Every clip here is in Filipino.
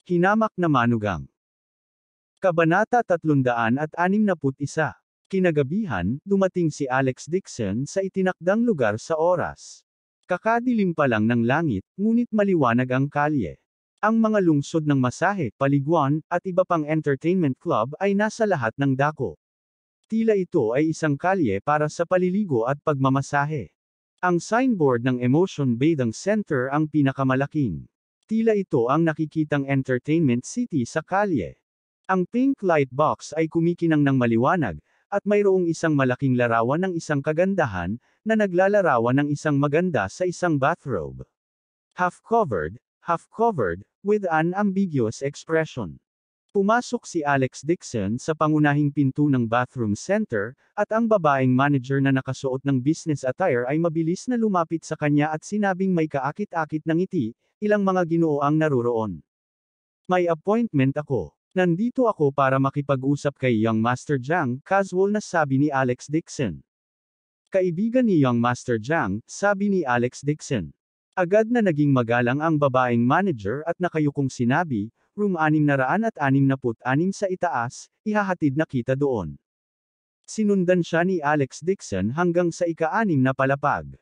Hinamak na manugang. Kabanata 361. Kinagabihan, dumating si Alex Dixon sa itinakdang lugar sa oras. Kakadilim pa lang ng langit, ngunit maliwanag ang kalye. Ang mga lungsod ng masahe, paliguan, at iba pang entertainment club ay nasa lahat ng dako. Tila ito ay isang kalye para sa paliligo at pagmamasahe. Ang signboard ng Emotion Bathing Center ang pinakamalaking. Tila ito ang nakikitang entertainment city sa kalye. Ang pink light box ay kumikinang ng maliwanag, at mayroong isang malaking larawan ng isang kagandahan, na naglalarawan ng isang maganda sa isang bathrobe. Half-covered, with an ambiguous expression. Pumasok si Alex Dixon sa pangunahing pinto ng bathroom center, at ang babaeng manager na nakasuot ng business attire ay mabilis na lumapit sa kanya at sinabing may kaakit-akit na ngiti, ilang mga ginoo ang naroroon. May appointment ako. Nandito ako para makipag-usap kay Young Master Jiang, casual na sabi ni Alex Dixon. Kaibigan ni Young Master Jiang, sabi ni Alex Dixon. Agad na naging magalang ang babaeng manager at nakayukong sinabi, room 666 sa itaas, ihahatid na kita doon. Sinundan siya ni Alex Dixon hanggang sa ika-6 na palapag.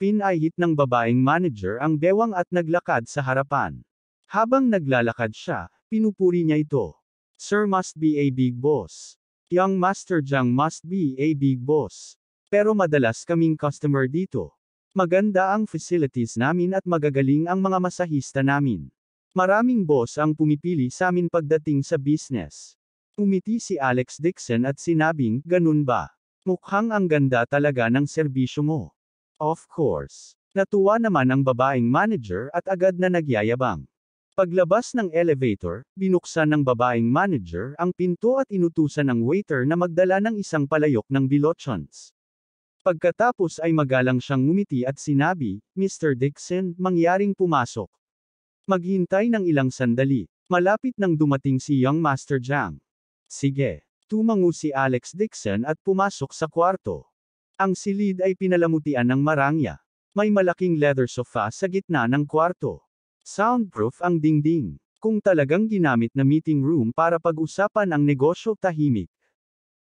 Pinahit ng babaeng manager ang bewang at naglakad sa harapan. Habang naglalakad siya, pinupuri niya ito. Sir must be a big boss. Young Master Jiang must be a big boss. Pero madalas kaming customer dito. Maganda ang facilities namin at magagaling ang mga masahista namin. Maraming boss ang pumipili sa amin pagdating sa business. Umiti si Alex Dixon at sinabing, ganun ba? Mukhang ang ganda talaga ng serbisyo mo. Of course. Natuwa naman ang babaeng manager at agad na nagyayabang. Paglabas ng elevator, binuksan ng babaeng manager ang pinto at inutusan ng waiter na magdala ng isang palayok ng bilochons. Pagkatapos ay magalang siyang ngumiti at sinabi, Mr. Dixon, mangyaring pumasok. Maghintay ng ilang sandali. Malapit nang dumating si Young Master Jiang. Sige. Tumango si Alex Dixon at pumasok sa kwarto. Ang silid ay pinalamutian ng marangya. May malaking leather sofa sa gitna ng kwarto. Soundproof ang dingding. Kung talagang ginamit na meeting room para pag-usapan ang negosyo, tahimik.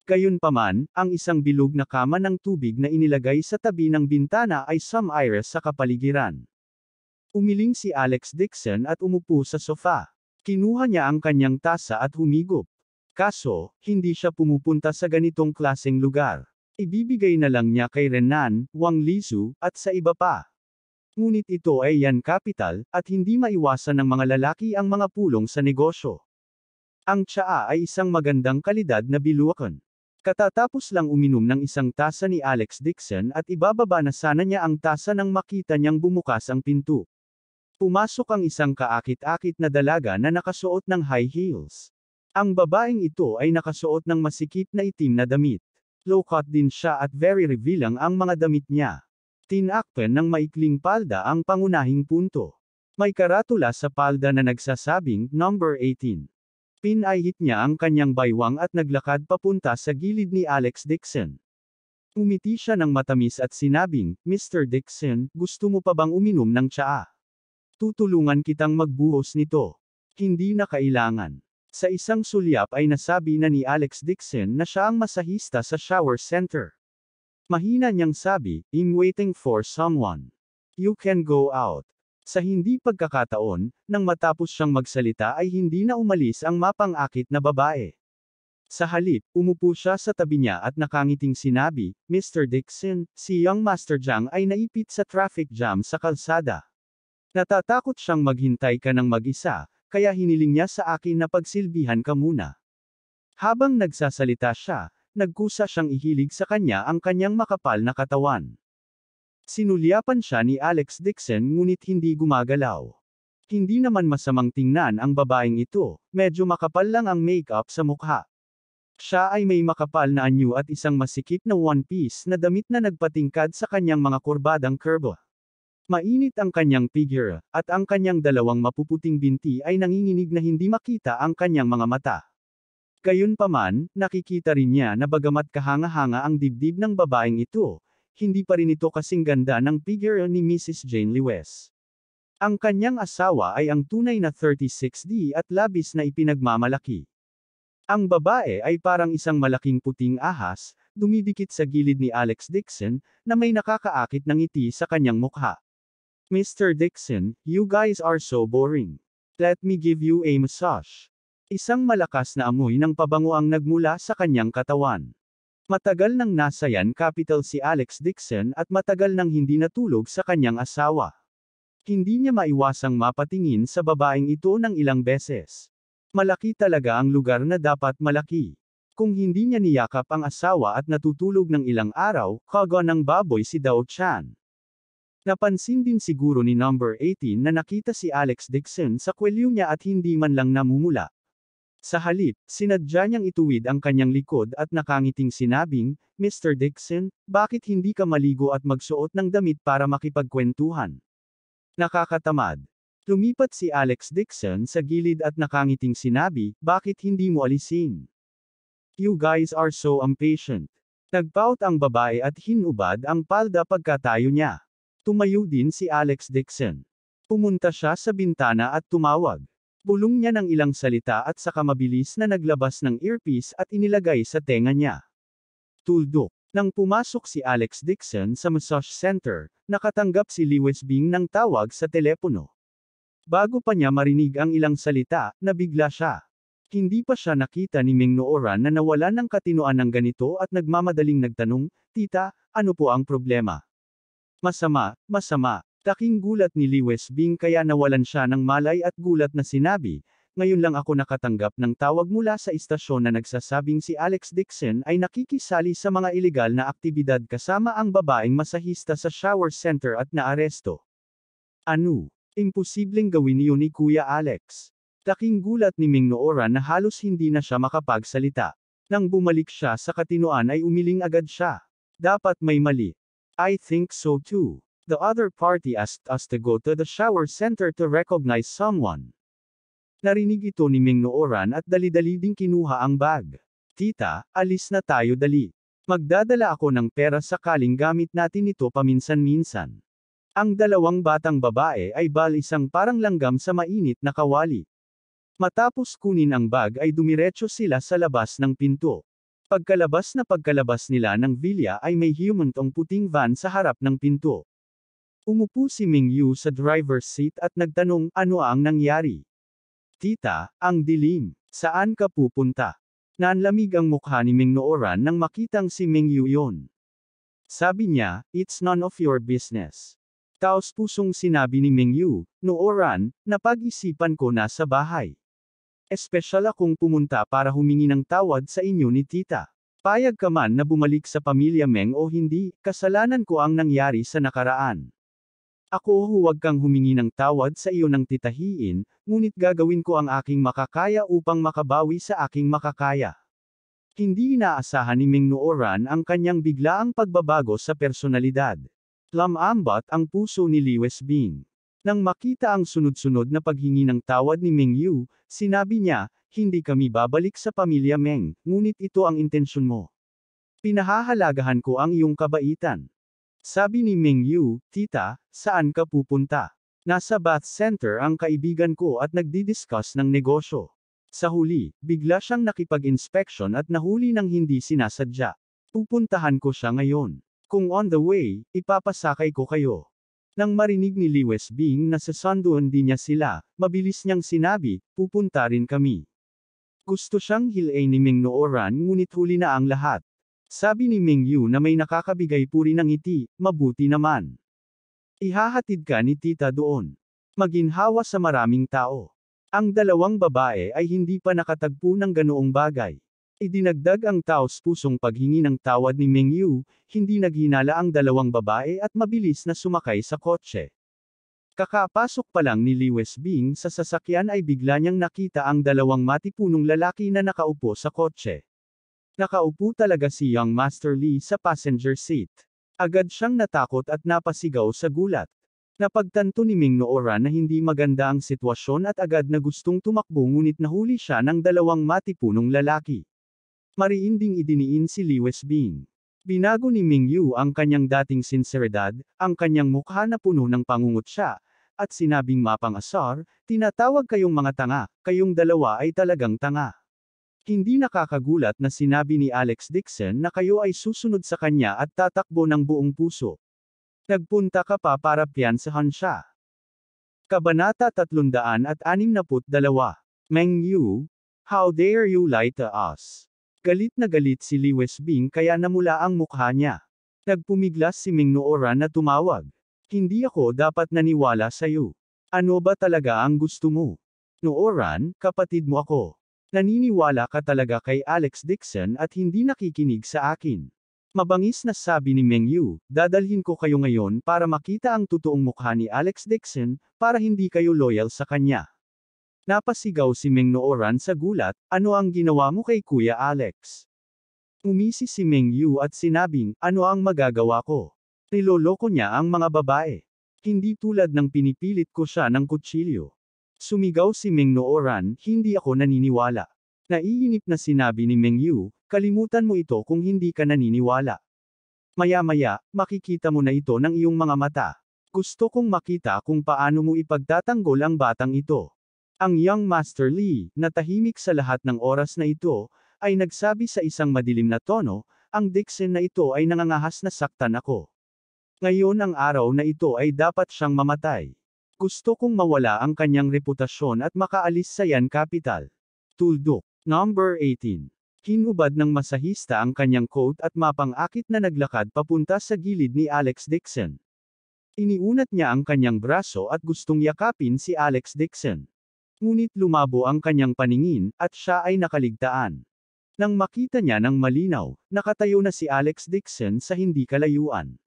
Gayunpaman, ang isang bilog na kama ng tubig na inilagay sa tabi ng bintana ay sum-iris sa kapaligiran. Umiling si Alex Dixon at umupo sa sofa. Kinuha niya ang kanyang tasa at humigop. Kaso, hindi siya pumupunta sa ganitong klaseng lugar. Ibibigay na lang niya kay Renan, Wang Lizu, at sa iba pa. Ngunit ito ay Yan Capital, at hindi maiwasan ng mga lalaki ang mga pulong sa negosyo. Ang tsaa ay isang magandang kalidad na biluakan. Katatapos lang uminom ng isang tasa ni Alex Dixon at ibababa na sana niya ang tasa nang makita niyang bumukas ang pinto. Pumasok ang isang kaakit-akit na dalaga na nakasuot ng high heels. Ang babaeng ito ay nakasuot ng masikip na itim na damit. Low-cut din siya at very revealing ang mga damit niya. Tinakpan ng maikling palda ang pangunahing punto. May karatula sa palda na nagsasabing, number 18. Pinahit niya ang kanyang baywang at naglakad papunta sa gilid ni Alex Dixon. Umiti siya ng matamis at sinabing, Mr. Dixon, gusto mo pa bang uminom ng tsaa? Tutulungan kitang magbuhos nito. Hindi na kailangan. Sa isang sulyap ay nasabi na ni Alex Dixon na siya ang masahista sa shower center. Mahina niyang sabi, I'm waiting for someone. You can go out. Sa hindi pagkakataon, nang matapos siyang magsalita ay hindi na umalis ang mapang-akit na babae. Sa halip, umupo siya sa tabi niya at nakangiting sinabi, Mr. Dixon, si Young Master Jiang ay naipit sa traffic jam sa kalsada. Natatakot siyang maghintay ka ng mag-isa, kaya hiniling niya sa akin na pagsilbihan ka muna. Habang nagsasalita siya, nagkusa siyang ihilig sa kanya ang kanyang makapal na katawan. Sinulyapan siya ni Alex Dixon ngunit hindi gumagalaw. Hindi naman masamang tingnan ang babaeng ito, medyo makapal lang ang makeup sa mukha. Siya ay may makapal na anyo at isang masikip na one-piece na damit na nagpatingkad sa kanyang mga kurbadang kurba. Mainit ang kanyang figure, at ang kanyang dalawang mapuputing binti ay nanginginig na hindi makita ang kanyang mga mata. Gayunpaman, nakikita rin niya na bagamat kahanga-hanga ang dibdib ng babaeng ito, hindi pa rin ito kasing ganda ng figure ni Mrs. Jane Lewes. Ang kanyang asawa ay ang tunay na 36D at labis na ipinagmamalaki. Ang babae ay parang isang malaking puting ahas, dumidikit sa gilid ni Alex Dixon, na may nakakaakit ng ngiti sa kanyang mukha. Mr. Dixon, you guys are so boring. Let me give you a massage. Isang malakas na amoy ng pabango ang nagmula sa kanyang katawan. Matagal nang nasa yan capital si Alex Dixon at matagal nang hindi natulog sa kanyang asawa. Hindi niya maiwasang mapatingin sa babaeng ito ng ilang beses. Malaki talaga ang lugar na dapat malaki. Kung hindi niya niyakap ang asawa at natutulog ng ilang araw, kaga ng baboy si Dao Chan. Napansin din siguro ni number 18 na nakita si Alex Dixon sa kwelyo niya at hindi man lang namumula. Sa halip, sinadya niyang ituwid ang kanyang likod at nakangiting sinabing, Mr. Dixon, bakit hindi ka maligo at magsuot ng damit para makipagkwentuhan? Nakakatamad. Lumipat si Alex Dixon sa gilid at nakangiting sinabi, bakit hindi mo alisin? You guys are so impatient. Nagpaut ang babae at hinubad ang palda pagkatayo niya. Tumayo din si Alex Dixon. Pumunta siya sa bintana at tumawag. Bulong niya ng ilang salita at saka mabilis na naglabas ng earpiece at inilagay sa tenga niya. Tuldok. Nang pumasok si Alex Dixon sa massage center, nakatanggap si Lewis Bing ng tawag sa telepono. Bago pa niya marinig ang ilang salita, nabigla siya. Hindi pa siya nakita ni Ming Nooran na nawalan ng katinoan ng ganito at nagmamadaling nagtanong, Tita, ano po ang problema? Masama, masama. Taking gulat ni Lewis Bing kaya nawalan siya ng malay at gulat na sinabi, ngayon lang ako nakatanggap ng tawag mula sa istasyon na nagsasabing si Alex Dixon ay nakikisali sa mga ilegal na aktibidad kasama ang babaeng masahista sa shower center at naaresto. Ano? Imposibleng gawin niyo ni Kuya Alex. Taking gulat ni Ming Nooran na halos hindi na siya makapagsalita. Nang bumalik siya sa katinoan ay umiling agad siya. Dapat may mali. I think so too. The other party asked us to go to the shower center to recognize someone. Narinig ito ni Ming Nooran at dali-dali ding kinuha ang bag. Tita, alis na tayo dali. Magdadala ako ng pera sakaling gamit natin ito paminsan-minsan. Ang dalawang batang babae ay isang parang langgam sa mainit na kawali. Matapos kunin ang bag ay dumiretso sila sa labas ng pinto. Pagkalabas nila ng villa ay may humantong puting van sa harap ng pinto. Umupo si Ming Yu sa driver's seat at nagtanong, ano ang nangyari? Tita, ang dilim. Saan ka pupunta? Nanlamig ang mukha ni Ming Nooran nang makitang si Ming Yu yon. Sabi niya, it's none of your business. Taos-pusong sinabi ni Ming Yu, Nooran, napag-isipan ko na sa bahay. Espesyal akong pumunta para humingi ng tawad sa inyo ni Tita. Payag ka man na bumalik sa pamilya Meng o hindi, kasalanan ko ang nangyari sa nakaraan. Ako huwag kang humingi ng tawad sa iyo ng titahiin, ngunit gagawin ko ang aking makakaya upang makabawi sa aking makakaya. Hindi inaasahan ni Ming Nooran ang kanyang biglaang pagbabago sa personalidad. Lamambat ang puso ni Lewis Bing. Nang makita ang sunod-sunod na paghingi ng tawad ni Ming Yu, sinabi niya, hindi kami babalik sa pamilya Meng, ngunit ito ang intensyon mo. Pinahahalagahan ko ang iyong kabaitan. Sabi ni Ming Yu, Tita, saan ka pupunta? Nasa bath center ang kaibigan ko at nagdi-discuss ng negosyo. Sa huli, bigla siyang nakipag-inspection at nahuli ng hindi sinasadya. Pupuntahan ko siya ngayon. Kung on the way, ipapasakay ko kayo. Nang marinig ni Lewis Bing na sasanduan din niya sila, mabilis niyang sinabi, pupunta rin kami. Gusto siyang hilain ni Ming Nooran ngunit huli na ang lahat. Sabi ni Ming Yu na may nakakabigay puri ng ngiti, mabuti naman. Ihahatid ka ni Tita doon. Maginhawa sa maraming tao. Ang dalawang babae ay hindi pa nakatagpo ng ganoong bagay. Idinagdag ang taos-pusong paghingi ng tawad ni Ming Yu, hindi naghinala ang dalawang babae at mabilis na sumakay sa kotse. Kakapasok pa lang ni Lewis Bing sa sasakyan ay bigla niyang nakita ang dalawang matipunong lalaki na nakaupo sa kotse. Nakaupo talaga si Young Master Lee sa passenger seat. Agad siyang natakot at napasigaw sa gulat. Napagtanto ni Ming Nooran na hindi maganda ang sitwasyon at agad na gustong tumakbo ngunit nahuli siya ng dalawang matipunong lalaki. Mariinding idiniin si Lewis Bing. Binago ni Ming Yu ang kanyang dating sinseridad, ang kanyang mukha na puno ng pangungutya, at sinabing mapang-asar, tinatawag kayong mga tanga, kayong dalawa ay talagang tanga. Hindi nakakagulat na sinabi ni Alex Dixon na kayo ay susunod sa kanya at tatakbo ng buong puso. Nagpunta ka pa para piyansahan siya. Kabanata 362. Meng Yu, how dare you lie to us? Galit na galit si Lewis Bing kaya namula ang mukha niya. Nagpumiglas si Meng Nooran na tumawag. Hindi ako dapat naniwala sa'yo. Ano ba talaga ang gusto mo? Nooran, kapatid mo ako. Naniniwala ka talaga kay Alex Dixon at hindi nakikinig sa akin. Mabangis na sabi ni Meng Yu, dadalhin ko kayo ngayon para makita ang totoong mukha ni Alex Dixon, para hindi kayo loyal sa kanya. Napasigaw si Meng Nooran sa gulat, ano ang ginawa mo kay Kuya Alex? Umisi si Meng Yu at sinabing, ano ang magagawa ko? Niloloko niya ang mga babae. Hindi tulad ng pinipilit ko siya ng kutsilyo. Sumigaw si Meng Nooran, hindi ako naniniwala. Naiinip na sinabi ni Meng Yu, kalimutan mo ito kung hindi ka naniniwala. Maya-maya, makikita mo na ito ng iyong mga mata. Gusto kong makita kung paano mo ipagtatanggol ang batang ito. Ang young Master Lee, na tahimik sa lahat ng oras na ito, ay nagsabi sa isang madilim na tono, ang Dixon na ito ay nangangahas na saktan ako. Ngayon ang araw na ito ay dapat siyang mamatay. Gusto kong mawala ang kanyang reputasyon at makaalis sa Yan Capital. Tuldok. Number 18. Hinubad ng masahista ang kanyang coat at mapang-akit na naglakad papunta sa gilid ni Alex Dixon. Iniunat niya ang kanyang braso at gustong yakapin si Alex Dixon. Ngunit lumabo ang kanyang paningin, at siya ay nakaligtaan. Nang makita niya ng malinaw, nakatayo na si Alex Dixon sa hindi kalayuan.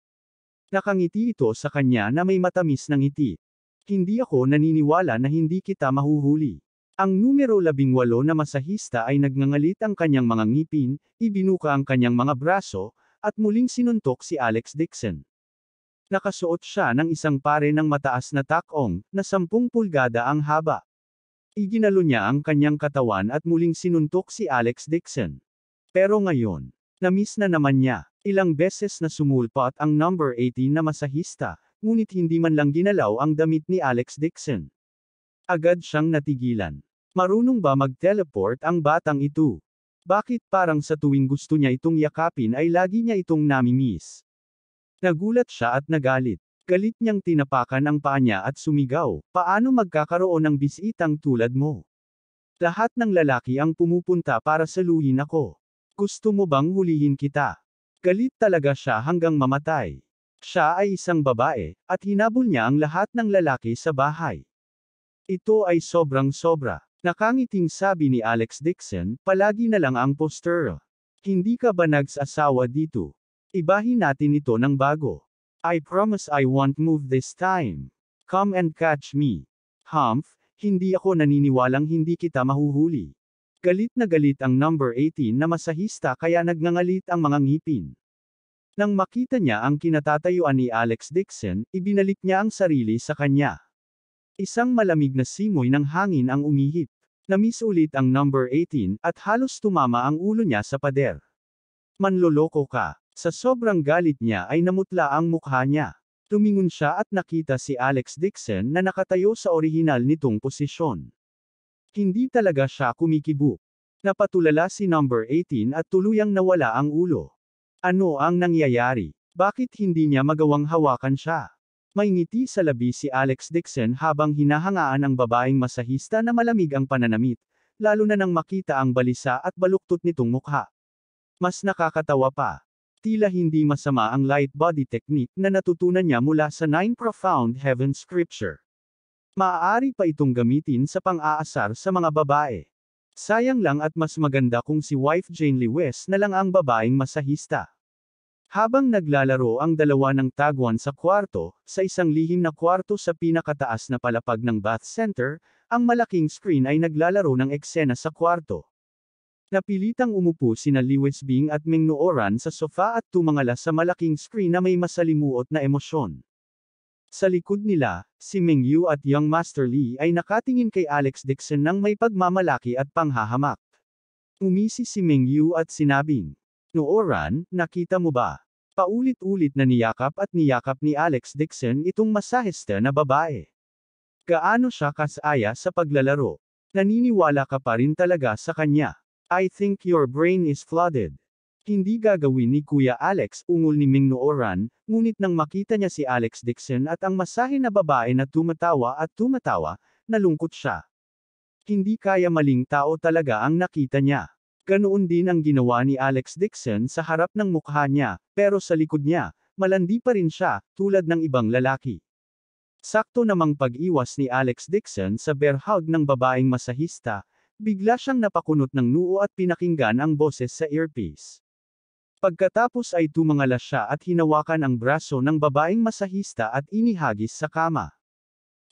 Nakangiti ito sa kanya na may matamis na ngiti. Hindi ako naniniwala na hindi kita mahuhuli. Ang numero 18 na masahista ay nagngangalit ang kanyang mga ngipin, ibinuka ang kanyang mga braso, at muling sinuntok si Alex Dixon. Nakasuot siya ng isang pare ng mataas na takong, na 10 pulgada ang haba. Iginalo niya ang kanyang katawan at muling sinuntok si Alex Dixon. Pero ngayon, na-miss na naman niya. Ilang beses na sumulpat ang number 18 na masahista, ngunit hindi man lang ginalaw ang damit ni Alex Dixon. Agad siyang natigilan. Marunong ba mag-teleport ang batang ito? Bakit parang sa tuwing gusto niya itong yakapin ay lagi niya itong nami-miss? Nagulat siya at nagalit. Galit niyang tinapakan ang paa niya at sumigaw, paano magkakaroon ng bisitang tulad mo? Lahat ng lalaki ang pumupunta para saluhin ako. Gusto mo bang hulihin kita? Galit talaga siya hanggang mamatay. Siya ay isang babae, at hinabol niya ang lahat ng lalaki sa bahay. Ito ay sobrang sobra. Nakangiting sabi ni Alex Dixon, palagi na lang ang poster. Hindi ka ba nagsasawa dito? Ibahin natin ito ng bago. I promise I won't move this time. Come and catch me. Humph, hindi ako naniniwalang hindi kita mahuhuli. Galit na galit ang number 18 na masahista kaya nagngangalit ang mga ngipin. Nang makita niya ang kinatatayuan ni Alex Dixon, ibinalik niya ang sarili sa kanya. Isang malamig na simoy ng hangin ang umihip. Na-miss ulit ang number 18, at halos tumama ang ulo niya sa pader. Manloloko ka. Sa sobrang galit niya ay namutla ang mukha niya. Tumingon siya at nakita si Alex Dixon na nakatayo sa orihinal nitong posisyon. Hindi talaga siya kumikibo. Napatulala si number 18 at tuluyang nawala ang ulo. Ano ang nangyayari? Bakit hindi niya magawang hawakan siya? May ngiti sa labi si Alex Dixon habang hinahangaan ang babaeng masahista na malamig ang pananamit, lalo na nang makita ang balisa at baluktot nitong mukha. Mas nakakatawa pa. Tila hindi masama ang light body technique na natutunan niya mula sa 9 Profound Heaven Scripture. Maaari pa itong gamitin sa pang-aasar sa mga babae. Sayang lang at mas maganda kung si wife Jane Lewis na lang ang babaeng masahista. Habang naglalaro ang dalawa ng tagwan sa kwarto, sa isang lihim na kwarto sa pinakataas na palapag ng bath center, ang malaking screen ay naglalaro ng eksena sa kwarto. Napilitang umupo sina Lewis Bing at Meng Nooran sa sofa at tumangala sa malaking screen na may masalimuot na emosyon. Sa likod nila, si Meng Yu at young Master Lee ay nakatingin kay Alex Dixon ng may pagmamalaki at panghahamak. Umisi si Meng Yu at sinabing, Nooran, nakita mo ba? Paulit-ulit na niyakap ni Alex Dixon itong masahista na babae. Gaano siya kasaya sa paglalaro? Naniniwala ka pa rin talaga sa kanya? I think your brain is flooded. Hindi gagawin ni Kuya Alex, ungol ni Ming Nooran, ngunit nang makita niya si Alex Dixon at ang masahe na babae na tumatawa at tumatawa, nalungkot siya. Hindi kaya maling tao talaga ang nakita niya. Ganoon din ang ginawa ni Alex Dixon sa harap ng mukha niya, pero sa likod niya, malandi pa rin siya, tulad ng ibang lalaki. Sakto namang pag-iwas ni Alex Dixon sa bear hug ng babaeng masahista, bigla siyang napakunot ng noo at pinakinggan ang boses sa earpiece. Pagkatapos ay tumangalas siya at hinawakan ang braso ng babaeng masahista at inihagis sa kama.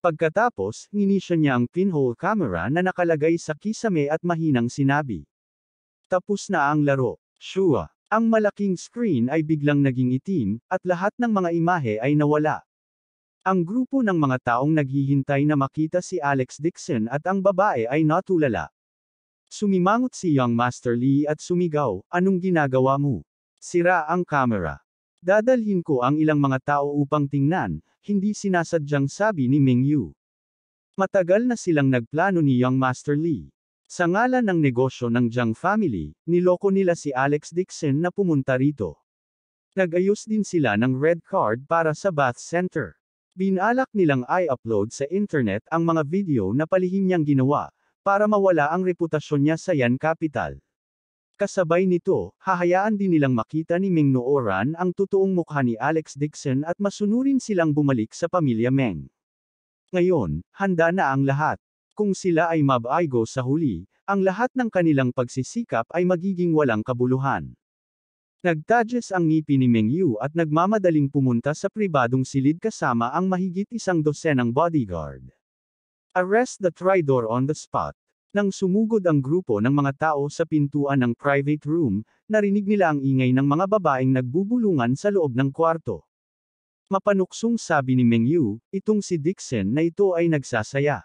Pagkatapos, nginisya niya ang pinhole camera na nakalagay sa kisame at mahinang sinabi. Tapos na ang laro. Shua. Ang malaking screen ay biglang naging itim, at lahat ng mga imahe ay nawala. Ang grupo ng mga taong naghihintay na makita si Alex Dixon at ang babae ay natulala. Sumimangot si Young Master Lee at sumigaw, "Anong ginagawa mo? Sira ang camera. Dadalhin ko ang ilang mga tao upang tingnan," hindi sinasadyang sabi ni Ming Yu. Matagal na silang nagplano ni Young Master Lee. Sa ngalan ng negosyo ng Jiang family, niloko nila si Alex Dixon na pumunta rito. Nagayos din sila ng red card para sa bath center. Binalak nilang i-upload sa internet ang mga video na palihim niyang ginawa, para mawala ang reputasyon niya sa Yan Capital. Kasabay nito, hahayaan din nilang makita ni Ming Nooran ang totoong mukha ni Alex Dixon at masunurin silang bumalik sa pamilya Meng. Ngayon, handa na ang lahat. Kung sila ay mabaigo sa huli, ang lahat ng kanilang pagsisikap ay magiging walang kabuluhan. Nagtadges ang ngipin ni Ming Yu at nagmamadaling pumunta sa pribadong silid kasama ang mahigit 100 bodyguard. Arrest the traitor on the spot. Nang sumugod ang grupo ng mga tao sa pintuan ng private room, narinig nila ang ingay ng mga babaeng nagbubulungan sa loob ng kwarto. Mapanuksong sabi ni Ming Yu, "Itong si Dixon na ito ay nagsasaya.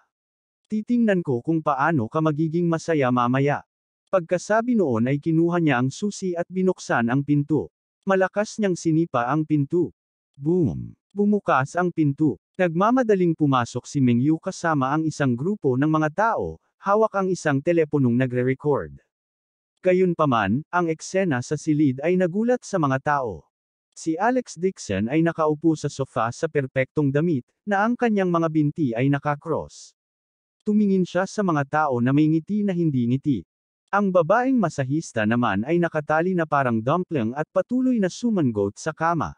Titingnan ko kung paano ka magiging masaya mamaya." Pagkasabi noon ay kinuha niya ang susi at binuksan ang pinto. Malakas niyang sinipa ang pinto. Boom! Bumukas ang pinto. Nagmamadaling pumasok si Ming Yu kasama ang isang grupo ng mga tao, hawak ang isang teleponong nagre-record. Gayunpaman, ang eksena sa silid ay nagulat sa mga tao. Si Alex Dixon ay nakaupo sa sofa sa perpektong damit, na ang kanyang mga binti ay nakakross. Tumingin siya sa mga tao na may ngiti na hindi ngiti. Ang babaeng masahista naman ay nakatali na parang dumpling at patuloy na sumangot sa kama.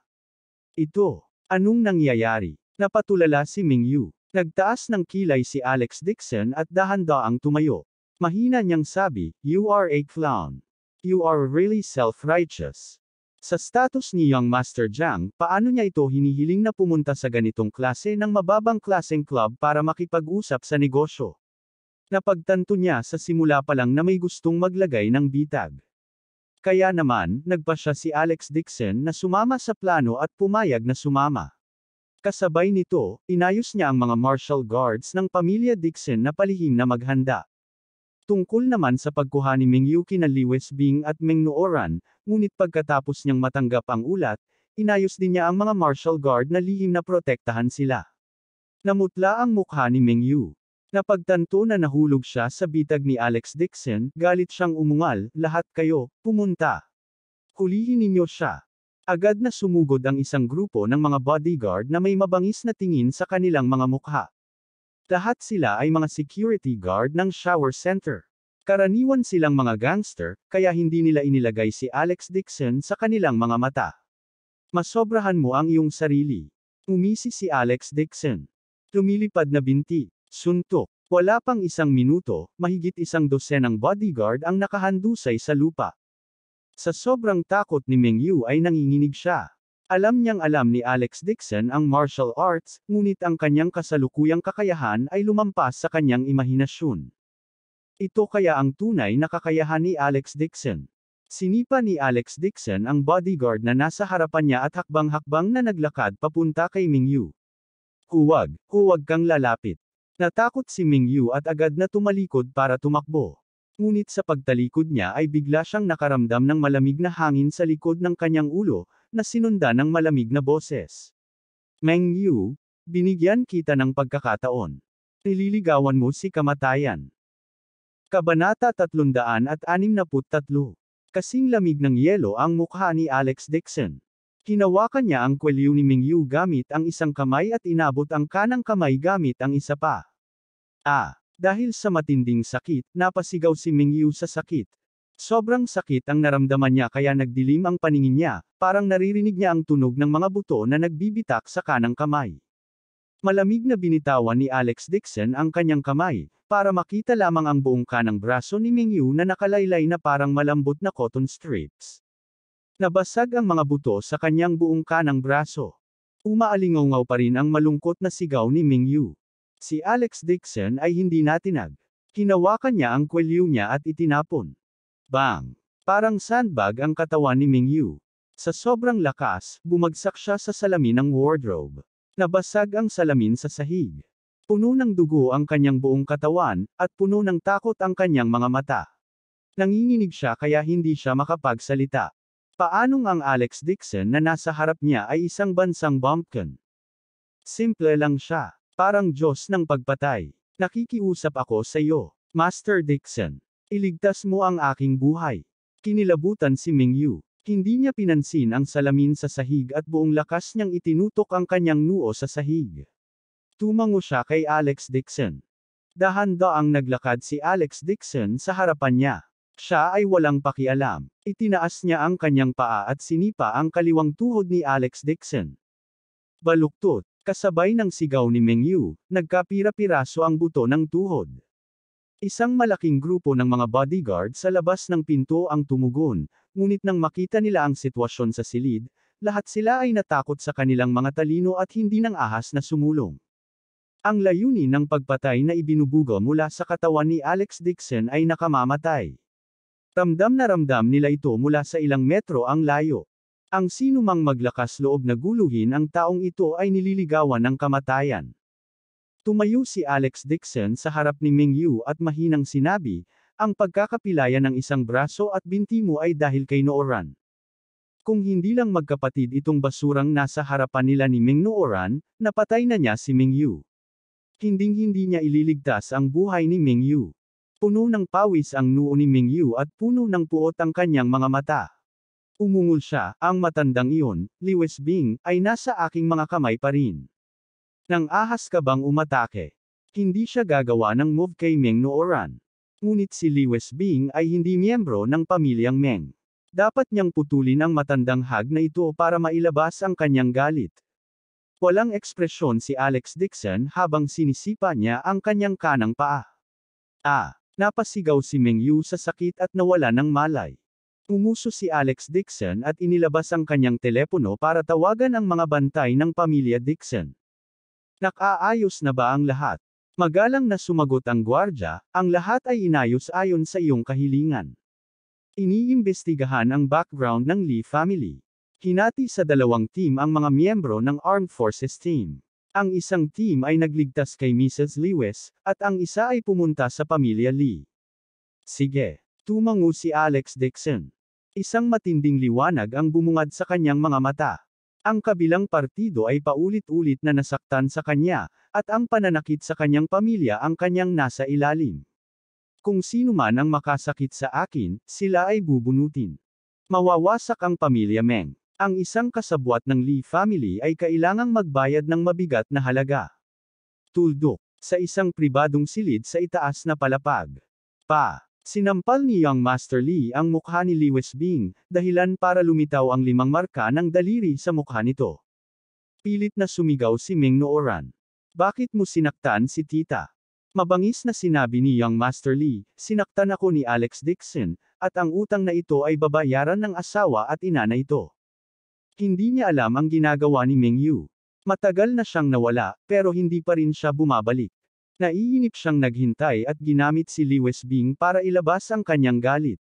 Ito, anong nangyayari? Napatulala si Ming Yu. Nagtaas ng kilay si Alex Dixon at dahan-daang tumayo. Mahina niyang sabi, "You are a clown. You are really self-righteous." Sa status ni Young Master Jiang, paano niya ito hinihiling na pumunta sa ganitong klase ng mababang klaseng club para makipag-usap sa negosyo? Napagtanto niya sa simula pa lang na may gustong maglagay ng bitag. Kaya naman, nagpa siya si Alex Dixon na sumama sa plano at pumayag na sumama. Kasabay nito, inayos niya ang mga martial guards ng pamilya Dixon na palihim na maghanda. Tungkol naman sa pagkuha ni Ming Yu kina Lewis Bing at Ming Nooran, ngunit pagkatapos niyang matanggap ang ulat, inayos din niya ang mga martial guard na lihim na protektahan sila. Namutla ang mukha ni Ming Yu. Napagtanto na nahulog siya sa bitag ni Alex Dixon, galit siyang umungal, "Lahat kayo, pumunta. Hulihin ninyo siya." Agad na sumugod ang isang grupo ng mga bodyguard na may mabangis na tingin sa kanilang mga mukha. Lahat sila ay mga security guard ng shower center. Karaniwan silang mga gangster, kaya hindi nila inilagay si Alex Dixon sa kanilang mga mata. "Masobrahan mo ang iyong sarili." Umisi si Alex Dixon. Lumilipad na binti. Suntok. Wala pang isang minuto, mahigit 100 bodyguard ang nakahandusay sa lupa. Sa sobrang takot ni Ming Yu ay nanginginig siya. Alam niyang alam ni Alex Dixon ang martial arts, ngunit ang kanyang kasalukuyang kakayahan ay lumampas sa kanyang imahinasyon. Ito kaya ang tunay na kakayahan ni Alex Dixon. Sinipa ni Alex Dixon ang bodyguard na nasa harapan niya at hakbang-hakbang na naglakad papunta kay Ming Yu. "Huwag kang lalapit." Natakot si Ming Yu at agad na tumalikod para tumakbo. Ngunit sa pagtalikod niya ay bigla siyang nakaramdam ng malamig na hangin sa likod ng kanyang ulo, na sinundan ng malamig na boses. "Ming Yu, binigyan kita ng pagkakataon. Nililigawan mo si kamatayan. Kabanata 363. Kasing lamig ng yelo ang mukha ni Alex Dixon. Hinawakan niya ang kwelyo ni Mingyu gamit ang isang kamay at inabot ang kanang kamay gamit ang isa pa. Dahil sa matinding sakit, napasigaw si Mingyu sa sakit. Sobrang sakit ang naramdaman niya kaya nagdilim ang paningin niya, parang naririnig niya ang tunog ng mga buto na nagbibitak sa kanang kamay. Malamig na binitawan ni Alex Dixon ang kanyang kamay, para makita lamang ang buong kanang braso ni Mingyu na nakalaylay na parang malambot na cotton strips. Nabasag ang mga buto sa kanyang buong kanang braso. Umaalingaw pa rin ang malungkot na sigaw ni Mingyu. Si Alex Dixon ay hindi natinag. Hinawakan niya ang kwelyo niya at itinapon. Bang! Parang sandbag ang katawan ni Mingyu. Sa sobrang lakas, bumagsak siya sa salamin ng wardrobe. Nabasag ang salamin sa sahig. Puno ng dugo ang kanyang buong katawan, at puno ng takot ang kanyang mga mata. Nanginginig siya kaya hindi siya makapagsalita. Paanong ang Alex Dixon na nasa harap niya ay isang bansang bumpkin? Simple lang siya. Parang Diyos ng pagpatay. Nakikiusap ako sa iyo, Master Dixon. Iligtas mo ang aking buhay. Kinilabutan si Mingyu. Hindi niya pinansin ang salamin sa sahig at buong lakas niyang itinutok ang kanyang noo sa sahig. Tumango siya kay Alex Dixon. Dahan-daang naglakad si Alex Dixon sa harapan niya. Siya ay walang pakialam. Itinaas niya ang kanyang paa at sinipa ang kaliwang tuhod ni Alex Dixon. Baluktot, kasabay ng sigaw ni Mingyu, nagkapira-piraso ang buto ng tuhod. Isang malaking grupo ng mga bodyguard sa labas ng pinto ang tumugon, ngunit nang makita nila ang sitwasyon sa silid, lahat sila ay natakot sa kanilang mga talino at hindi nang ahas na sumulong. Ang layunin ng pagpatay na ibinubuga mula sa katawan ni Alex Dixon ay nakamamatay. Ramdam na ramdam nila ito mula sa ilang metro ang layo. Ang sinumang maglakas loob na guluhin ang taong ito ay nililigawan ng kamatayan. Tumayo si Alex Dixon sa harap ni Mingyu at mahinang sinabi, ang pagkakapilayan ng isang braso at binti mo ay dahil kay Nooran. Kung hindi lang magkapatid itong basurang nasa harapan nila ni Ming Nooran, napatay na niya si Mingyu. Hinding-hindi niya ililigtas ang buhay ni Mingyu. Puno ng pawis ang noo ni Mingyu at puno ng puot ang kanyang mga mata. Umungol siya, ang matandang iyon, Lewis Bing, ay nasa aking mga kamay pa rin. Nang ahas ka bang umatake? Hindi siya gagawa ng move kay Ming Nooran. Ngunit si Lewis Bing ay hindi miyembro ng pamilyang Meng. Dapat niyang putulin ang matandang hag na ito para mailabas ang kanyang galit. Walang ekspresyon si Alex Dixon habang sinisipa niya ang kanyang kanang paa. Napasigaw si Mingyu sa sakit at nawala ng malay. Umuso si Alex Dixon at inilabas ang kanyang telepono para tawagan ang mga bantay ng pamilya Dixon. Nakaayos na ba ang lahat? Magalang na sumagot ang gwardya, ang lahat ay inayos ayon sa iyong kahilingan. Iniimbestigahan ang background ng Lee family. Hinati sa dalawang team ang mga miyembro ng Armed Forces Team. Ang isang team ay nagligtas kay Mrs. Lewis, at ang isa ay pumunta sa pamilya Lee. Sige. Tumango si Alex Dixon. Isang matinding liwanag ang bumungad sa kanyang mga mata. Ang kabilang partido ay paulit-ulit na nasaktan sa kanya, at ang pananakit sa kanyang pamilya ang kanyang nasa ilalim. Kung sino man ang makasakit sa akin, sila ay bubunutin. Mawawasak ang pamilya Meng. Ang isang kasabwat ng Lee family ay kailangang magbayad ng mabigat na halaga. Tuldok. Sa isang pribadong silid sa itaas na palapag. Sinampal ni Young Master Lee ang mukha ni Lewis Bing, dahilan para lumitaw ang 5 marka ng daliri sa mukha nito. Pilit na sumigaw si Ming Nooran. Bakit mo sinaktan si tita? Mabangis na sinabi ni Young Master Lee, sinaktan ako ni Alex Dixon, at ang utang na ito ay babayaran ng asawa at ina na ito. Hindi niya alam ang ginagawa ni Mingyu. Matagal na siyang nawala, pero hindi pa rin siya bumabalik. Naiinip siyang naghintay at ginamit si Lewis Bing para ilabas ang kanyang galit.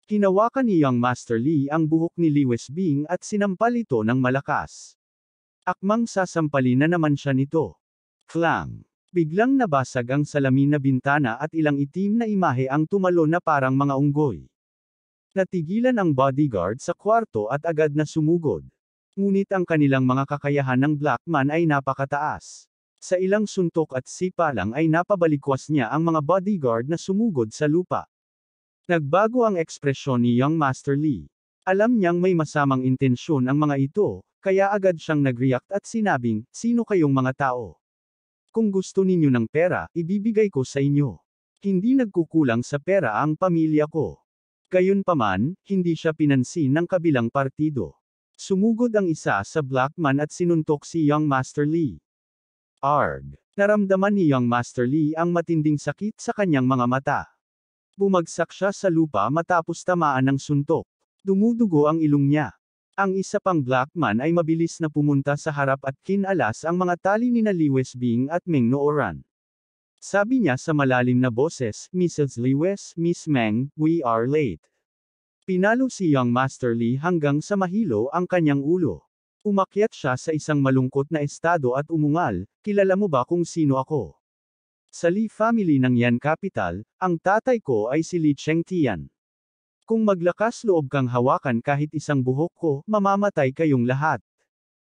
Hinawakan ni Young Master Lee ang buhok ni Lewis Bing at sinampal ito ng malakas. Akmang sasampalin na naman siya nito. Clang! Biglang nabasag ang salamin na bintana at ilang itim na imahe ang tumalo na parang mga unggoy. Natigilan ang bodyguard sa kwarto at agad na sumugod. Ngunit ang kanilang mga kakayahan ng Black Man ay napakataas. Sa ilang suntok at sipa lang ay napabalikwas niya ang mga bodyguard na sumugod sa lupa. Nagbago ang ekspresyon ni Young Master Lee. Alam niyang may masamang intensyon ang mga ito, kaya agad siyang nag-react at sinabing, "Sino kayong mga tao? Kung gusto ninyo ng pera, ibibigay ko sa inyo. Hindi nagkukulang sa pera ang pamilya ko." Gayunpaman, hindi siya pinansin ng kabilang partido. Sumugod ang isa sa black man at sinuntok si Young Master Lee. Arg! Naramdaman ni Young Master Lee ang matinding sakit sa kanyang mga mata. Bumagsak siya sa lupa matapos tamaan ng suntok. Dumudugo ang ilong niya. Ang isa pang black man ay mabilis na pumunta sa harap at kinalas ang mga tali ni Liwes Bing at Meng Nooran. Sabi niya sa malalim na boses, "Mrs. Liwes, Miss Meng, we are late." Pinalo si Young Master Lee hanggang sa mahilo ang kanyang ulo. Umakyat siya sa isang malungkot na estado at umungal, "Kilala mo ba kung sino ako? Sa Lee family ng Yan Capital, ang tatay ko ay si Lee Chengtian. Kung maglakas loob kang hawakan kahit isang buhok ko, mamamatay kayong lahat."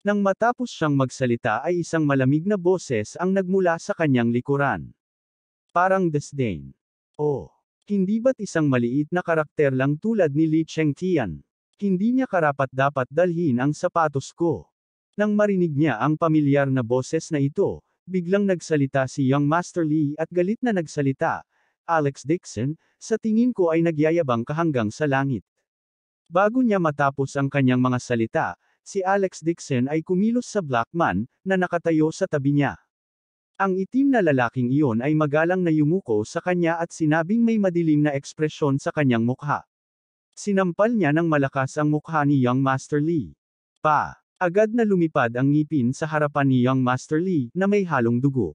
Nang matapos siyang magsalita ay isang malamig na boses ang nagmula sa kanyang likuran. Parang disdain. "Oh, hindi ba't isang maliit na karakter lang tulad ni Lee Chengtian? Hindi niya karapat-dapat dalhin ang sapatos ko." Nang marinig niya ang pamilyar na boses na ito, biglang nagsalita si Young Master Lee at galit na nagsalita, "Alex Dixon, sa tingin ko ay nagyayabang ka hanggang sa langit." Bago niya matapos ang kanyang mga salita, si Alex Dixon ay kumilos sa black man, na nakatayo sa tabi niya. Ang itim na lalaking iyon ay magalang na yumuko sa kanya at sinabing may madilim na ekspresyon sa kanyang mukha. Sinampal niya ng malakas ang mukha ni Young Master Lee. Agad na lumipad ang ngipin sa harapan ni Young Master Lee, na may halong dugo.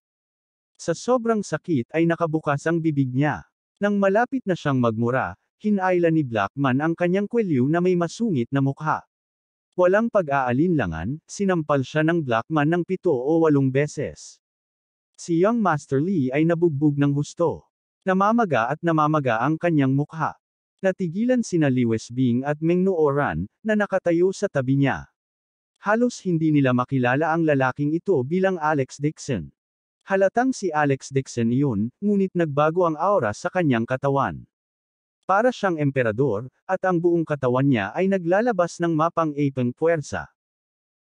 Sa sobrang sakit ay nakabukas ang bibig niya. Nang malapit na siyang magmura, hinayla ni Blackman ang kanyang kwelyo na may masungit na mukha. Walang pag-aalinlangan, sinampal siya ng Blackman ng 7 o 8 beses. Si Young Master Lee ay nabugbog ng husto. Namamaga at namamaga ang kanyang mukha. Natigilan sina Liwes Bing at Meng Nooran, na nakatayo sa tabi niya. Halos hindi nila makilala ang lalaking ito bilang Alex Dixon. Halatang si Alex Dixon iyon, ngunit nagbago ang aura sa kanyang katawan. Para siyang emperador, at ang buong katawan niya ay naglalabas ng mapang-apang puwersa.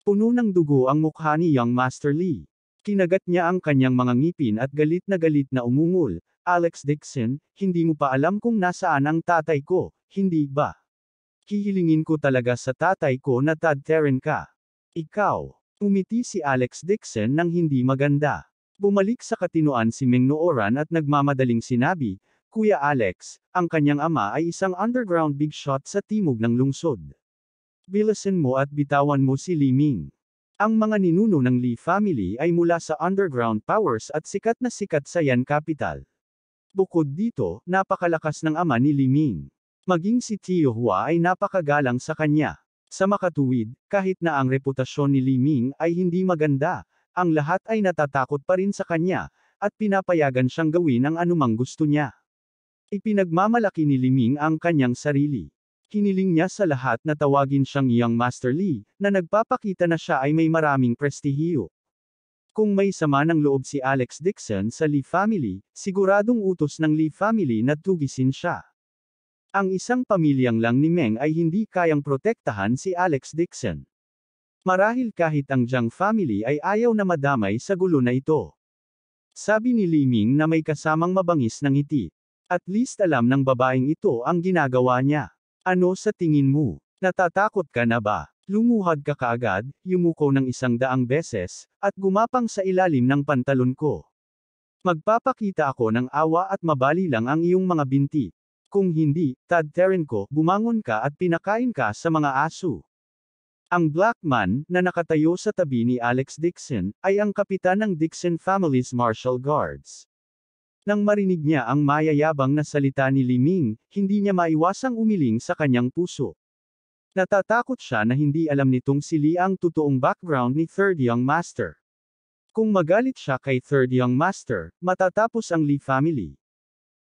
Puno ng dugo ang mukha ni Young Master Lee. Kinagat niya ang kanyang mga ngipin at galit na umungol, "Alex Dixon, hindi mo pa alam kung nasaan ang tatay ko, hindi ba? Hihilingin ko talaga sa tatay ko na tadtarin ka. Ikaw." Umiti si Alex Dixon nang hindi maganda. Bumalik sa katinoan si Meng Nooran at nagmamadaling sinabi, "Kuya Alex, ang kanyang ama ay isang underground big shot sa timog ng lungsod. Bilisan mo at bitawan mo si Lee Ming. Ang mga ninuno ng Lee family ay mula sa underground powers at sikat sa Yan Capital. Bukod dito, napakalakas ng ama ni Lee Ming. Maging si Tio Hua ay napakagalang sa kanya. Sa makatuwid, kahit na ang reputasyon ni Lee Ming ay hindi maganda, ang lahat ay natatakot pa rin sa kanya, at pinapayagan siyang gawin ang anumang gusto niya. Ipinagmamalaki ni Lee Ming ang kanyang sarili. Hiniling niya sa lahat na tawagin siyang Young Master Lee, na nagpapakita na siya ay may maraming prestihiyo. Kung may sama ng loob si Alex Dixon sa Lee family, siguradong utos ng Lee family na tugisin siya. Ang isang pamilyang lang ni Meng ay hindi kayang protektahan si Alex Dixon. Marahil kahit ang Jiang family ay ayaw na madamay sa gulo na ito. Sabi ni Lee Ming na may kasamang mabangis na ngiti. At least alam ng babaeng ito ang ginagawa niya. "Ano sa tingin mo? Natatakot ka na ba?" Lumuhad ka kaagad, yumuko ng 100 beses, at gumapang sa ilalim ng pantalon ko. Magpapakita ako ng awa at mabali lang ang iyong mga binti. Kung hindi, tadtarin ko, bumangon ka at pinakain ka sa mga aso. Ang black man, na nakatayo sa tabi ni Alex Dixon, ay ang kapitan ng Dixon family's martial guards. Nang marinig niya ang mayayabang na salita ni Lee Ming, hindi niya maiwasang umiling sa kanyang puso. Natatakot siya na hindi alam nitong si Lee ang totoong background ni Third Young Master. Kung magalit siya kay Third Young Master, matatapos ang Lee family.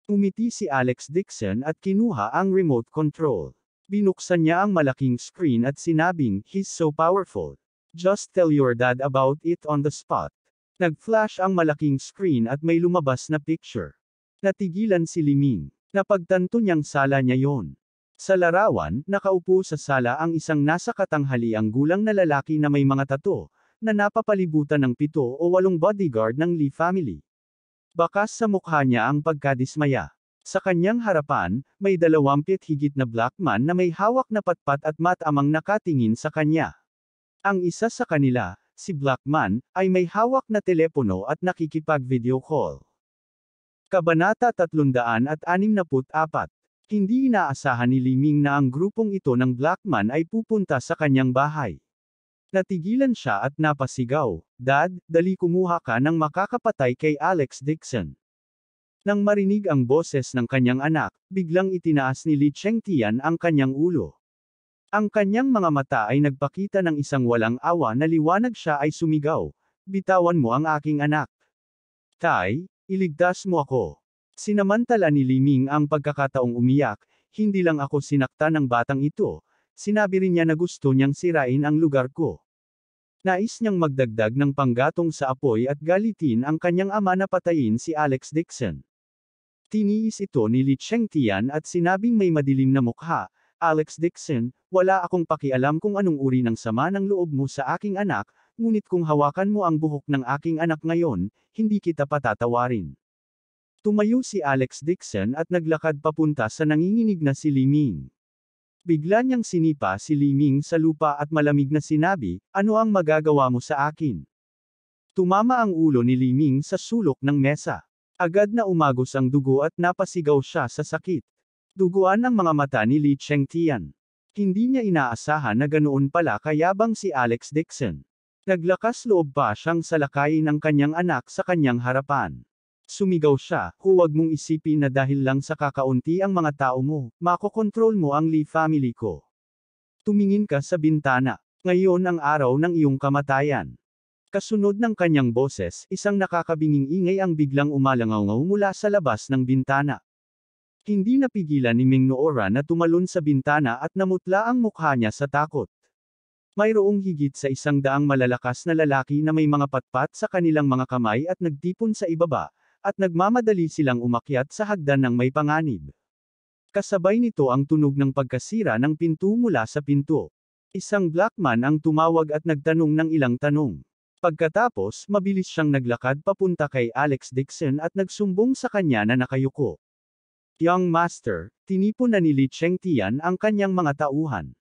Umiti si Alex Dixon at kinuha ang remote control. Binuksan niya ang malaking screen at sinabing, "He's so powerful. Just tell your dad about it on the spot." Nag-flash ang malaking screen at may lumabas na picture. Natigilan si Liming. Napagtanto niyang sala niya yon. Sa larawan, nakaupo sa sala ang isang nasa katanghaliang gulang na lalaki na may mga tato, na napapalibutan ng 7 o 8 bodyguard ng Lee family. Bakas sa mukha niya ang pagkadismaya. Sa kanyang harapan, may 20 higit na black man na may hawak na patpat at matamang nakatingin sa kanya. Ang isa sa kanila, si Black Man, ay may hawak na telepono at nakikipag-video call. Kabanata 364. Hindi inaasahan ni Liming na ang grupong ito ng Black Man ay pupunta sa kanyang bahay. Natigilan siya at napasigaw, "Dad, dali kumuha ka ng makakapatay kay Alex Dixon." Nang marinig ang boses ng kanyang anak, biglang itinaas ni Li Chengtian ang kanyang ulo. Ang kanyang mga mata ay nagpakita ng isang walang awa na liwanag. Siya ay sumigaw, "Bitawan mo ang aking anak. Tay, iligtas mo ako." Sinamantala ni Liming ang pagkakataong umiyak, "Hindi lang ako sinaktan ng batang ito, sinabi rin niya na gusto niyang sirain ang lugar ko." Nais niyang magdagdag ng panggatong sa apoy at galitin ang kanyang ama na patayin si Alex Dixon. Tiniis ito ni Li Chengtian at sinabing may madilim na mukha, "Alex Dixon, wala akong pakialam kung anong uri ng sama ng loob mo sa aking anak, ngunit kung hawakan mo ang buhok ng aking anak ngayon, hindi kita patatawarin." Tumayo si Alex Dixon at naglakad papunta sa nanginginig na si Liming. Bigla niyang sinipa si Liming sa lupa at malamig na sinabi, "Ano ang magagawa mo sa akin?" Tumama ang ulo ni Liming sa sulok ng mesa. Agad na umagos ang dugo at napasigaw siya sa sakit. Duguan ang mga mata ni Li Chengtian. Hindi niya inaasahan na ganoon pala kayabang si Alex Dixon. Naglakas loob pa siyang salakayin ang kanyang anak sa kanyang harapan. Sumigaw siya, "Huwag mong isipin na dahil lang sa kakaunti ang mga tao mo, makokontrol mo ang Lee family ko. Tumingin ka sa bintana. Ngayon ang araw ng iyong kamatayan." Kasunod ng kanyang boses, isang nakakabinging ingay ang biglang umalangaw mula sa labas ng bintana. Hindi napigilan ni Ming Noora na tumalon sa bintana at namutla ang mukha niya sa takot. Mayroong higit sa 100 malalakas na lalaki na may mga patpat sa kanilang mga kamay at nagtipon sa ibaba, at nagmamadali silang umakyat sa hagdan ng may panganib. Kasabay nito ang tunog ng pagkasira ng pinto mula sa pinto. Isang black man ang tumawag at nagtanong ng ilang tanong. Pagkatapos, mabilis siyang naglakad papunta kay Alex Dixon at nagsumbong sa kanya na nakayuko. "Young Master," tinipon na ni Li Chengtian ang kanyang mga tauhan.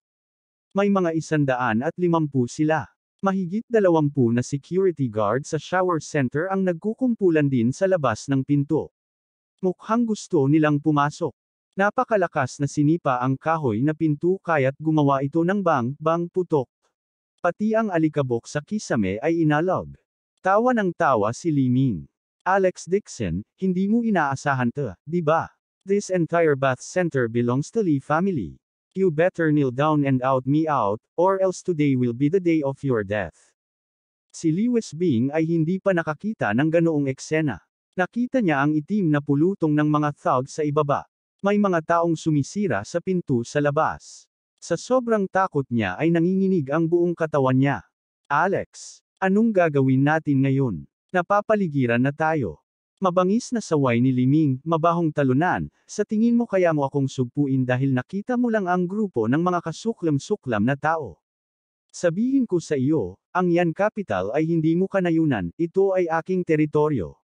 May mga 150 sila. Mahigit 20 na security guard sa shower center ang nagkukumpulan din sa labas ng pinto. Mukhang gusto nilang pumasok. Napakalakas na sinipa ang kahoy na pinto kaya't gumawa ito ng bang putok. Pati ang alikabok sa kisame ay inalog. Tawa ng tawa si Liming. "Alex Dixon, hindi mo inaasahan to, di ba? This entire bath center belongs to Lee family. You better kneel down and out me out, or else today will be the day of your death." Si Li Wesbing ay hindi pa nakakita ng ganoong eksena. Nakita niya ang itim na pulutong ng mga thugs sa ibaba. May mga taong sumisira sa pinto sa labas. Sa sobrang takot niya ay nanginginig ang buong katawan niya. "Alex, anong gagawin natin ngayon? Napapaligiran na tayo." Mabangis na saway ni Liming, mabahong talunan, "Sa tingin mo kaya mo akong sugpuin dahil nakita mo lang ang grupo ng mga kasuklam-suklam na tao? Sabihin ko sa iyo, ang Yan Capital ay hindi mo kanayunan, ito ay aking teritoryo."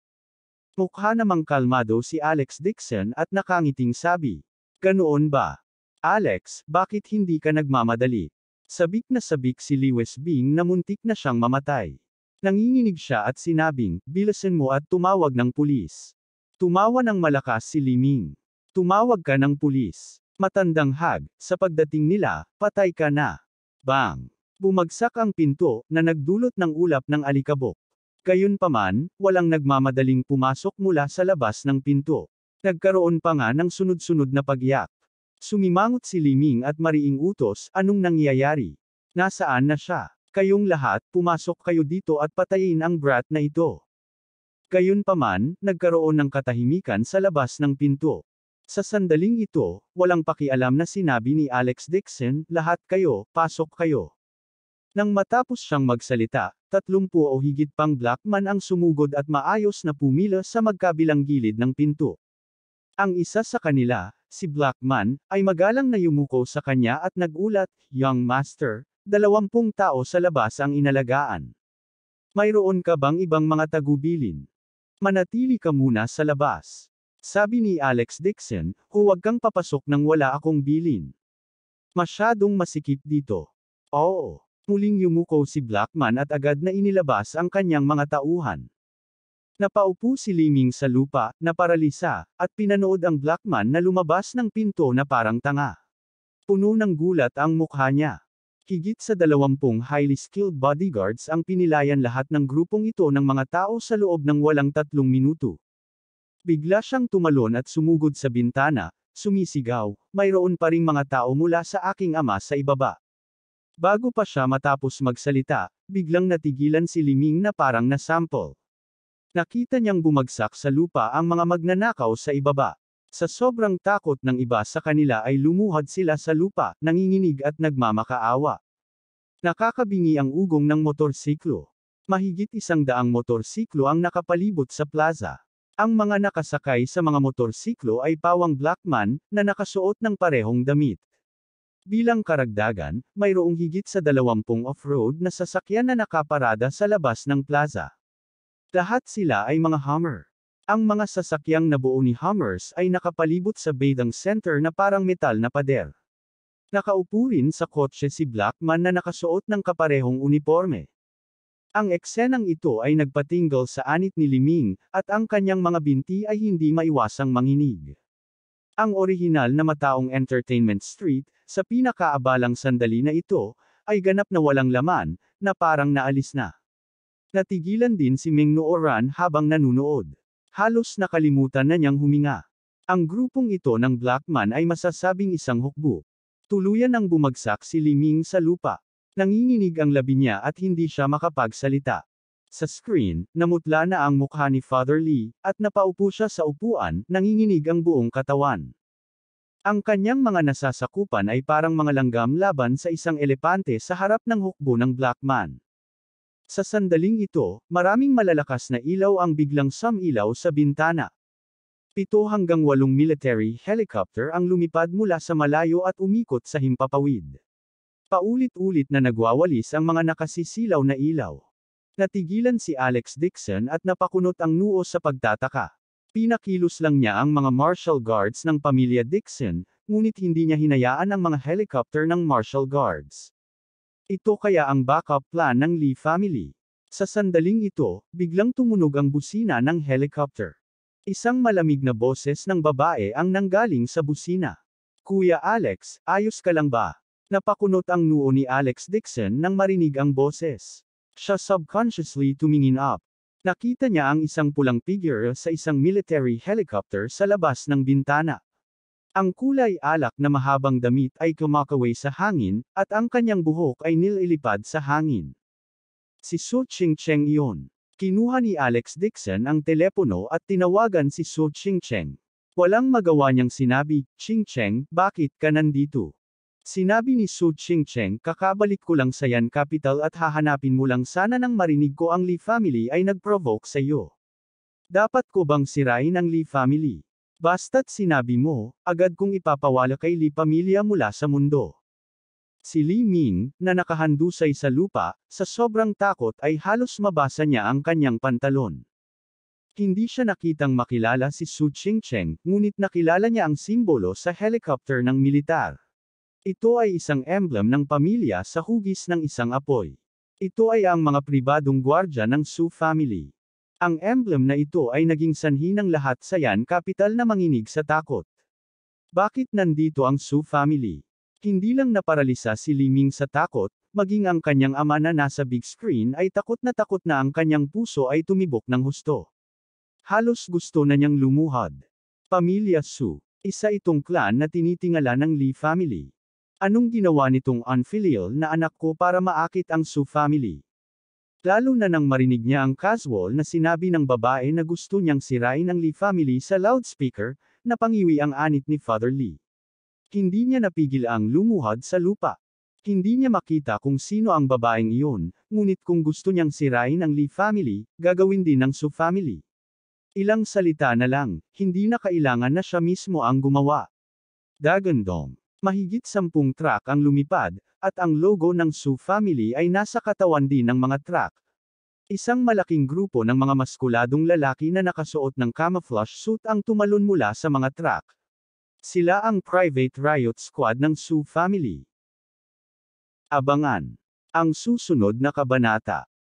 Mukha namang kalmado si Alex Dixon at nakangiting sabi, "Ganoon ba? Alex, bakit hindi ka nagmamadali?" Sabik na sabik si Li Wesbing na muntik na siyang mamatay. Nanginginig siya at sinabing, "Bilisan mo at tumawag ng pulis." Tumawa ng malakas si Liming. "Tumawag ka ng pulis. Matandang hag, sa pagdating nila, patay ka na." Bang! Bumagsak ang pinto, na nagdulot ng ulap ng alikabok. Gayunpaman, walang nagmamadaling pumasok mula sa labas ng pinto. Nagkaroon pa nga ng sunod-sunod na pagyak. Sumimangot si Liming at mariing utos, "Anong nangyayari? Nasaan na siya? Kayong lahat, pumasok kayo dito at patayin ang brat na ito." Gayunpaman, nagkaroon ng katahimikan sa labas ng pinto. Sa sandaling ito, walang pakialam na sinabi ni Alex Dixon, "Lahat kayo, pasok kayo." Nang matapos siyang magsalita, 30 o higit pang Blackman ang sumugod at maayos na pumila sa magkabilang gilid ng pinto. Ang isa sa kanila, si Blackman, ay magalang na yumuko sa kanya at nagulat, "Young Master, 20 tao sa labas ang inalagaan. Mayroon ka bang ibang mga tagubilin? Manatili ka muna sa labas." Sabi ni Alex Dixon, "Huwag kang papasok nang wala akong bilin. Masyadong masikip dito." Oo. Muling yumuko si Blackman at agad na inilabas ang kanyang mga tauhan. Napaupo si Liming sa lupa, naparalisa, at pinanood ang Blackman na lumabas ng pinto na parang tanga. Puno ng gulat ang mukha niya. Higit sa 20 highly skilled bodyguards ang pinilayan lahat ng grupong ito ng mga tao sa loob ng walang 3 minuto. Bigla siyang tumalon at sumugod sa bintana, sumisigaw, "Mayroon pa ring mga tao mula sa aking ama sa ibaba." Bago pa siya matapos magsalita, biglang natigilan si Liming na parang nasample. Nakita niyang bumagsak sa lupa ang mga magnanakaw sa ibaba. Sa sobrang takot ng iba sa kanila ay lumuhad sila sa lupa, nanginginig at nagmamakaawa. Nakakabingi ang ugong ng motorsiklo. Mahigit 100 motorsiklo ang nakapalibot sa plaza. Ang mga nakasakay sa mga motorsiklo ay pawang Blackman, na nakasuot ng parehong damit. Bilang karagdagan, mayroong higit sa 20 off-road na sasakyan na nakaparada sa labas ng plaza. Lahat sila ay mga Hummer. Ang mga sasakyang nabuo ni Hummers ay nakapalibot sa bathing center na parang metal na pader. Nakaupo rin sa kotse si Blackman na nakasuot ng kaparehong uniforme. Ang eksenang ito ay nagpatinggal sa anit ni Liming, at ang kanyang mga binti ay hindi maiwasang manginig. Ang orihinal na mataong Entertainment Street, sa pinakaabalang sandali na ito, ay ganap na walang laman, na parang naalis na. Natigilan din si Ming Nooran habang nanunood. Halos nakalimutan na niyang huminga. Ang grupong ito ng Blackman ay masasabing isang hukbo. Tuluyan nang bumagsak si Liming sa lupa. Nanginginig ang labi niya at hindi siya makapagsalita. Sa screen, namutla na ang mukha ni Father Lee, at napaupo siya sa upuan, nanginginig ang buong katawan. Ang kanyang mga nasasakupan ay parang mga langgam laban sa isang elepante sa harap ng hukbo ng Blackman. Sa sandaling ito, maraming malalakas na ilaw ang biglang sumilaw sa bintana. 7 hanggang 8 military helicopter ang lumipad mula sa malayo at umikot sa himpapawid. Paulit-ulit na nagwawalis ang mga nakasisilaw na ilaw. Natigilan si Alex Dixon at napakunot ang noo sa pagtataka. Pinakilos lang niya ang mga Marshal Guards ng pamilya Dixon, ngunit hindi niya hinayaan ang mga helicopter ng Marshal Guards. Ito kaya ang backup plan ng Lee family. Sa sandaling ito, biglang tumunog ang busina ng helicopter. Isang malamig na boses ng babae ang nanggaling sa busina. "Kuya Alex, ayos ka lang ba?" Napakunot ang noo ni Alex Dixon nang marinig ang boses. Siya subconsciously tumingin up. Nakita niya ang isang pulang figure sa isang military helicopter sa labas ng bintana. Ang kulay alak na mahabang damit ay kumakaway sa hangin, at ang kanyang buhok ay nililipad sa hangin. Si Su Ching-cheng iyon. Kinuha ni Alex Dixon ang telepono at tinawagan si Su Ching-cheng. Walang magawa niyang sinabi, "Ching-cheng, bakit ka nandito?" Sinabi ni Su Ching-cheng, "Kakabalik ko lang sa Yan Capital at hahanapin mo lang sana nang marinig ko ang Lee family ay nag-provoke sa iyo. Dapat ko bang sirain ang Lee family? Basta't sinabi mo, agad kong ipapawala kay Lee pamilya mula sa mundo." Si Lee Ming, na nakahandusay sa lupa, sa sobrang takot ay halos mabasa niya ang kanyang pantalon. Hindi siya nakitang makilala si Su Ching-cheng, ngunit nakilala niya ang simbolo sa helicopter ng militar. Ito ay isang emblem ng pamilya sa hugis ng isang apoy. Ito ay ang mga pribadong gwardya ng Su family. Ang emblem na ito ay naging sanhi ng lahat sa Yan Capital na manginig sa takot. Bakit nandito ang Su family? Hindi lang naparalisa si Liming sa takot, maging ang kanyang ama na nasa big screen ay takot na ang kanyang puso ay tumibok ng husto. Halos gusto na niyang lumuhad. Pamilya Su. Isa itong clan na tinitingala ng Lee family. Anong ginawa nitong unfilial na anak ko para maakit ang Su family? Lalo na nang marinig niya ang casual na sinabi ng babae na gusto niyang sirain ang Lee family sa loudspeaker, napangiwi ang anit ni Father Lee. Hindi niya napigil ang lumuhad sa lupa. Hindi niya makita kung sino ang babaeng iyon, ngunit kung gusto niyang sirain ang Lee family, gagawin din ng Su family. Ilang salita na lang, hindi na kailangan na siya mismo ang gumawa. Dagandong. Mahigit 10 truck ang lumipad, at ang logo ng Su family ay nasa katawan din ng mga truck. Isang malaking grupo ng mga maskuladong lalaki na nakasuot ng camouflage suit ang tumalon mula sa mga truck. Sila ang Private Riot Squad ng Su family. Abangan ang susunod na kabanata.